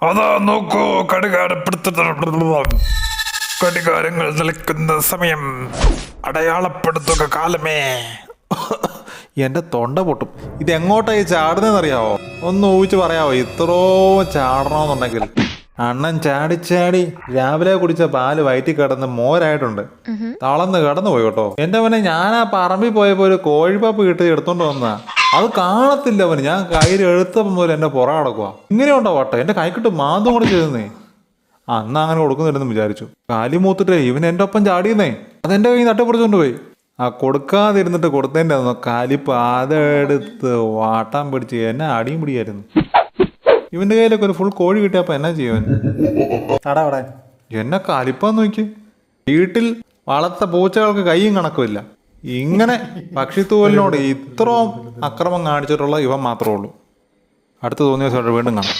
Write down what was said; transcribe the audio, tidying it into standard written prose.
അതാ നോക്കൂ, കടികാരങ്ങൾ നിൽക്കുന്ന സമയം, അടയാളപ്പെടുത്തുക കാലമേ. എന്റെ തൊണ്ട പൊട്ടും. ഇത് എങ്ങോട്ടായി ചാടുന്നതെന്നറിയാവോ? ഒന്ന് ഊഹിച്ച് പറയാവോ? ഇത്രയും ചാടണമെന്നുണ്ടെങ്കിൽ അണ്ണൻ ചാടി രാവിലെ കുടിച്ച പാല് വയറ്റി കിടന്ന് മോരായിട്ടുണ്ട്. തളർന്ന് കിടന്നു പോയി കേട്ടോ. എന്റെ അവനെ ഞാൻ ആ പറമ്പിൽ പോയപ്പോ ഒരു കോഴിപ്പാപ്പ് കിട്ടി എടുത്തോണ്ട് വന്നാ. അത് കാണത്തില്ല അവന്. ഞാൻ കയ്യിൽ എഴുത്തപ്പം പോലെ എന്റെ പുറ കിടക്കുക. ഇങ്ങനെയുണ്ടോ വട്ടം? എന്റെ കൈക്കിട്ട് മാന്തം കൂടെ ചെയ്തേ. അന്ന് അങ്ങനെ കൊടുക്കുന്നില്ലെന്ന് വിചാരിച്ചു. കാലി മൂത്തിട്ടേ ഇവൻ എന്റെ ഒപ്പം ചാടിയെന്നേ. അതെന്റെ കൈ തട്ടിപ്പറിച്ചോണ്ട് പോയി. ആ കൊടുക്കാതിരുന്നിട്ട് കൊടുത്തതിൻ്റെ കാലിപ്പ് അതെടുത്ത് വാട്ടാൻ പിടിച്ച് എന്നെ അടിയും പിടിയായിരുന്നു. ഇവന്റെ കയ്യിലൊക്കെ ഒരു ഫുൾ കോഴി കിട്ടിയപ്പോ എന്നാ ചെയ്യുവൻ? എന്നെ കാലിപ്പാന്ന് നോക്കി. വീട്ടിൽ വളർത്ത പൂച്ചകൾക്ക് കൈയും കണക്കുമില്ല. ഇങ്ങനെ പക്ഷിത്തൂവലിനോട് ഇത്രയും അക്രമം കാണിച്ചിട്ടുള്ള ഇവൻ മാത്രമേ ഉള്ളൂ. അടുത്ത തോന്നിയ ദിവസം വീണ്ടും കാണാം.